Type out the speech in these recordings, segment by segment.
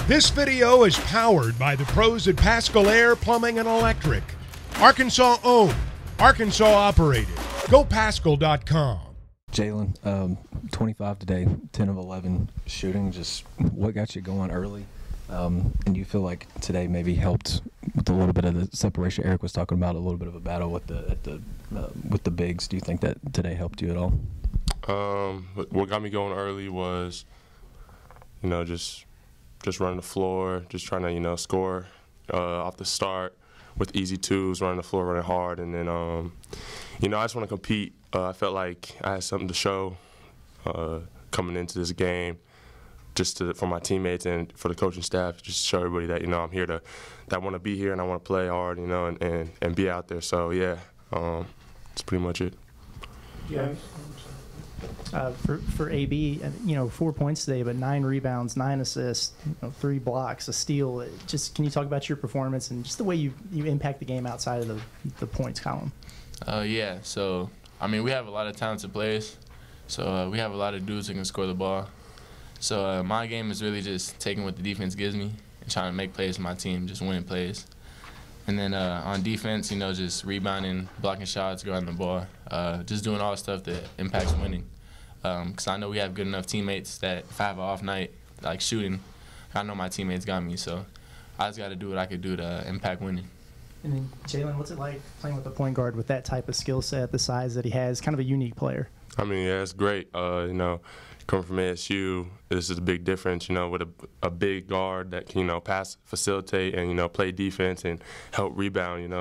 This video is powered by the pros at Pascal Air Plumbing and Electric. Arkansas owned, Arkansas operated. GoPascal.com. Jalen, 25 today, 10 of 11 shooting. Just what got you going early? And you feel like today maybe helped with a little bit of the separation Eric was talking about, a little bit of a battle with the bigs. Do you think that today helped you at all? What got me going early was, just running the floor, just trying to, score off the start with easy twos, running the floor, running hard. And then, I just want to compete. I felt like I had something to show coming into this game, just for my teammates and for the coaching staff, just to show everybody that, I'm here that I want to be here and I want to play hard, and be out there. So, yeah, that's pretty much it. Yeah. For AB, 4 points today, but 9 rebounds, 9 assists, 3 blocks, a steal. Just can you talk about your performance and just the way you impact the game outside of the points column? Yeah. So we have a lot of talented players. So we have a lot of dudes who can score the ball. So my game is really just taking what the defense gives me and trying to make plays for my team, just winning plays. And then on defense, just rebounding, blocking shots, guarding the ball, just doing all the stuff that impacts winning. Because I know we have good enough teammates that if I have an off night, like shooting, I know my teammates got me. So I just got to do what I could do to impact winning. And then, Jalen, what's it like playing with a point guard with that type of skill set, the size that he has, kind of a unique player? Yeah, it's great. Coming from ASU, this is a big difference, with a big guard that can, pass, facilitate, and, play defense and help rebound.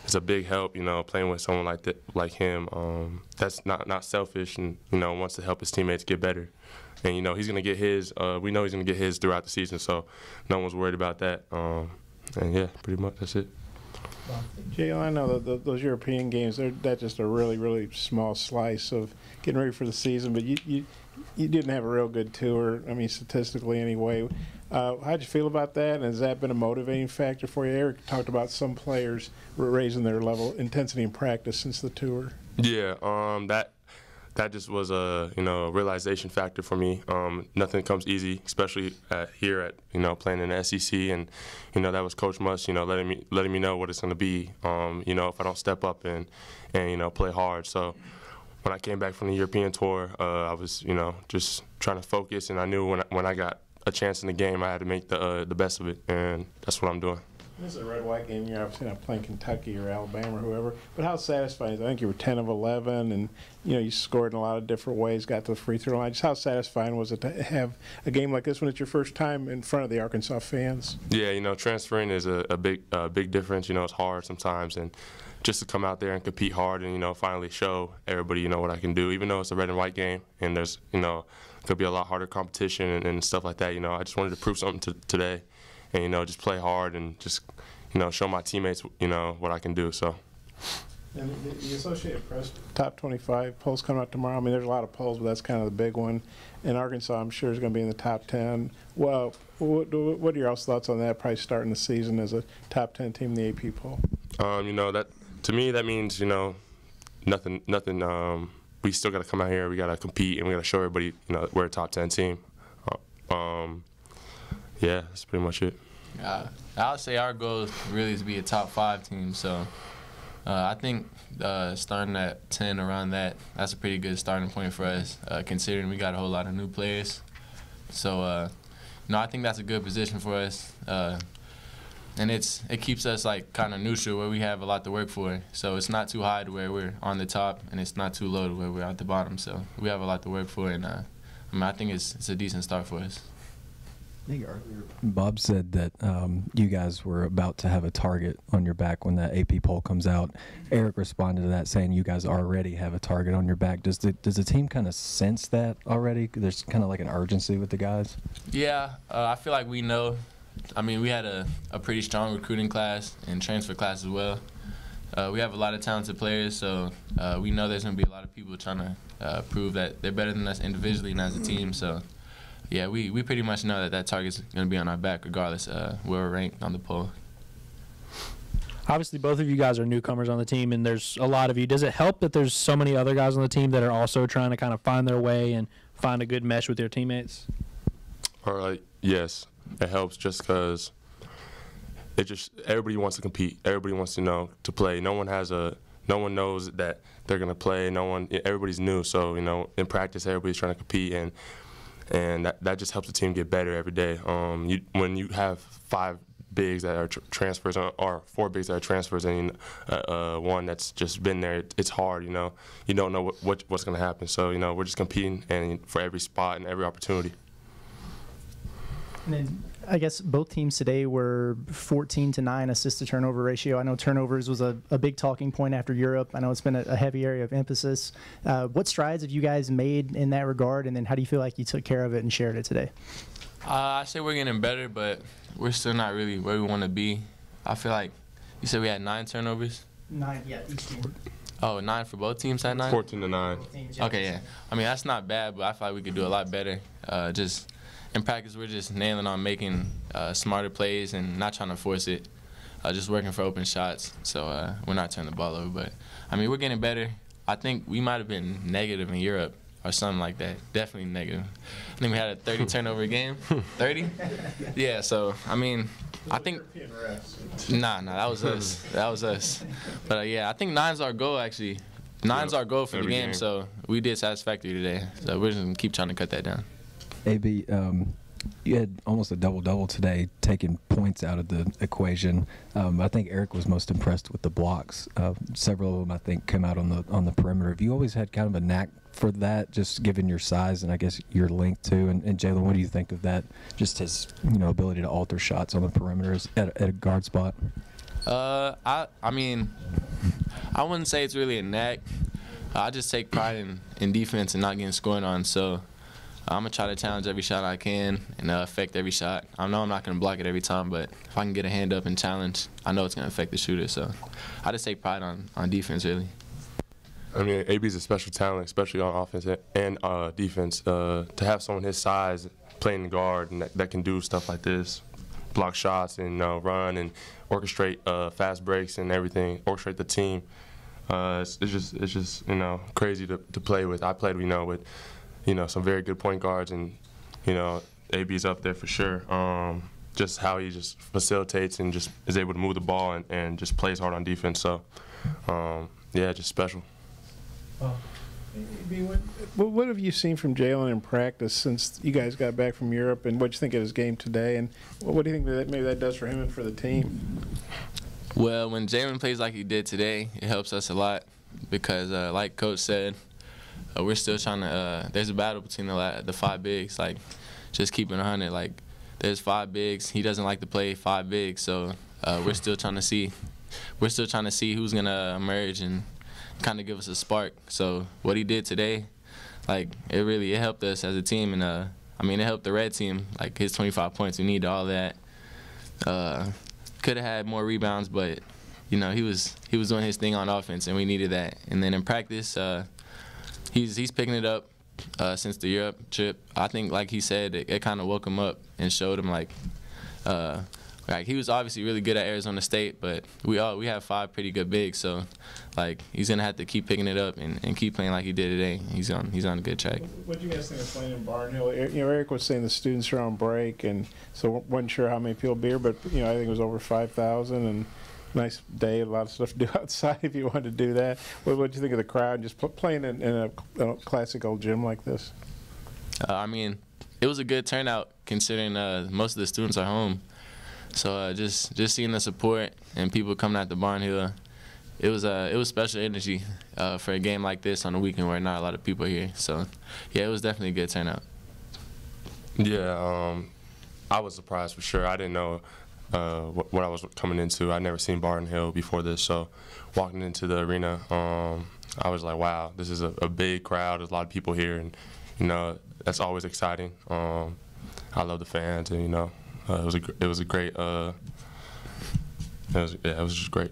It's a big help, playing with someone like him. That's not selfish and, wants to help his teammates get better. And, he's going to get his. We know he's going to get his throughout the season, so no one's worried about that. And, yeah, pretty much that's it. Jalen, I know that those European games, that's just a really, really small slice of getting ready for the season, but you didn't have a real good tour, statistically anyway. How'd you feel about that, and has that been a motivating factor for you? Eric talked about some players raising their level intensity in practice since the tour. Yeah, that just was a realization factor for me. Nothing comes easy, especially here at playing in the SEC, and that was Coach Musk letting me know what it's going to be. If I don't step up and play hard. So when I came back from the European tour, I was just trying to focus, and I knew when I got a chance in the game, I had to make the best of it, and that's what I'm doing. This is a red-white game. You're obviously not playing Kentucky or Alabama or whoever. But how satisfying is it? I think you were 10 of 11, and you scored in a lot of different ways, got to the free throw line. Just how satisfying was it to have a game like this when it's your first time in front of the Arkansas fans? Yeah, transferring is a big difference. It's hard sometimes, and just to come out there and compete hard and finally show everybody what I can do. Even though it's a red and white game, and there's could be a lot harder competition and stuff like that. I just wanted to prove something today. And, just play hard and just, show my teammates, what I can do. So. And the Associated Press top 25 polls coming out tomorrow. There's a lot of polls, but that's kind of the big one. And Arkansas, I'm sure, is going to be in the top 10. Well, what are your thoughts on that? Probably starting the season as a top 10 team in the AP poll. That to me that means nothing. We still got to come out here. We got to compete, and we got to show everybody we're a top 10 team. Yeah, that's pretty much it. I'll say our goal really is to be a top 5 team. So I think starting at 10 around that's a pretty good starting point for us, considering we got a whole lot of new players. So I think that's a good position for us. And it keeps us kind of neutral where we have a lot to work for. So it's not too high to where we're on the top, and it's not too low to where we're at the bottom. So we have a lot to work for, and I think it's a decent start for us. Bob said that you guys were about to have a target on your back when that AP poll comes out. Eric responded to that saying you guys already have a target on your back. Does the team kind of sense that already? There's kind of like an urgency with the guys? Yeah, I feel like we know. We had a pretty strong recruiting class and transfer class as well. We have a lot of talented players, so we know there's going to be a lot of people trying to prove that they're better than us individually and as a team. So. Yeah, we pretty much know that target's going to be on our back regardless where we're ranked on the poll. Obviously, both of you guys are newcomers on the team, and there's a lot of you. Does it help that there's so many other guys on the team that are also trying to kind of find their way and find a good mesh with their teammates? All right. yes, it helps just because everybody wants to compete. Everybody wants to play. No one knows that they're gonna play. Everybody's new. So in practice, everybody's trying to compete, and that just helps the team get better every day. When you have 5 bigs that are transfers or 4 bigs that are transfers and one that's just been there, it's hard. You don't know what's gonna happen. So we're just competing and for every spot and every opportunity. And then I guess both teams today were 14-9 assist-to-turnover ratio. I know turnovers was a big talking point after Europe. I know it's been a heavy area of emphasis. What strides have you guys made in that regard, and then how do you feel like you took care of it and shared it today? I say we're getting better, but we're still not really where we want to be. I feel like you said we had 9 turnovers? 9, yeah, each team. Oh, 9 for both teams had 9? 14-9. Okay, yeah. I mean, that's not bad, but I feel like we could do a lot better. Just in practice, we're just nailing on making smarter plays and not trying to force it, just working for open shots. So we're not turning the ball over. But, I mean, we're getting better. I think we might have been negative in Europe or something like that. Definitely negative. I think we had a 30 turnover game. 30? Yeah, so, I mean, I think – Nah, that was us. That was us. But, yeah, I think 9's our goal, actually. 9's our goal for the game, so we did satisfactory today. So we're just going to keep trying to cut that down. AB, you had almost a double-double today, taking points out of the equation. I think Eric was most impressed with the blocks. Several of them, I think, came out on the perimeter. Have you always had kind of a knack for that, just given your size and I guess your length too? And Jalen, what do you think of that? Just his ability to alter shots on the perimeters at a guard spot. I mean, I wouldn't say it's really a knack. I just take pride in defense and not getting scored on. So I'm going to try to challenge every shot I can and affect every shot. I know I'm not going to block it every time, but if I can get a hand up and challenge, I know it's going to affect the shooter. So I just take pride on defense, really. I mean, AB's a special talent, especially on offense and defense. To have someone his size playing guard and that can do stuff like this, block shots and run and orchestrate fast breaks and everything, orchestrate the team. It's just crazy to play with. I played with some very good point guards, and AB's up there for sure. Just how he just facilitates and just is able to move the ball and just plays hard on defense. So yeah, just special. What have you seen from Jalen in practice since you guys got back from Europe, and what do you think of his game today, and what do you think maybe that does for him and for the team? Well, when Jalen plays like he did today, it helps us a lot because, like Coach said, we're still trying to. There's a battle between the 5 bigs. Like, just keeping 100. Like, there's 5 bigs. He doesn't like to play 5 bigs, so we're still trying to see. We're still trying to see who's gonna emerge and kind of give us a spark. So what he did today, like, it helped us as a team, and I mean, it helped the red team. Like, his 25 points, we need all that. Could have had more rebounds, but he was doing his thing on offense, and we needed that. And then in practice, he's picking it up since the Europe trip. I think, like he said, it kind of woke him up and showed him like he was obviously really good at Arizona State, but we have 5 pretty good bigs, so like he's gonna have to keep picking it up and keep playing like he did today. He's on a good track. What do you guys think of playing in Barnhill? Eric was saying the students are on break, and so wasn't sure how many people be here, but I think it was over 5,000 and. Nice day, a lot of stuff to do outside if you wanted to do that. What do you think of the crowd just playing in a classic old gym like this? I mean, it was a good turnout considering most of the students are home. So just seeing the support and people coming out to Barnhill, it was special energy for a game like this on a weekend where not a lot of people are here. So yeah, it was definitely a good turnout. Yeah, I was surprised for sure. I didn't know. What I was coming into. I'd never seen Barnhill before this, so walking into the arena, I was like, wow, this is a big crowd. There's a lot of people here, and that's always exciting. I love the fans, and it was a great. It was just great.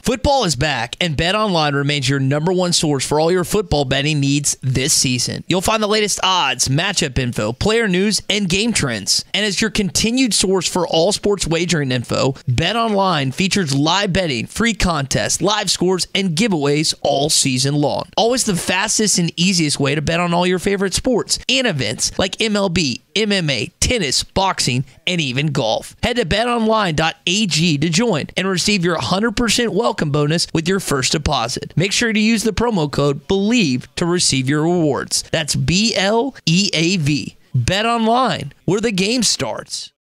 Football is back, and BetOnline remains your #1 source for all your football betting needs this season. You'll find the latest odds, matchup info, player news, and game trends. And as your continued source for all sports wagering info, BetOnline features live betting, free contests, live scores, and giveaways all season long. Always the fastest and easiest way to bet on all your favorite sports and events like MLB, MMA, tennis, boxing, and even golf. Head to betonline.ag to join and receive your 100% welcome bonus with your first deposit. Make sure to use the promo code BELIEVE to receive your rewards. That's BLEAV. Bet online, where the game starts.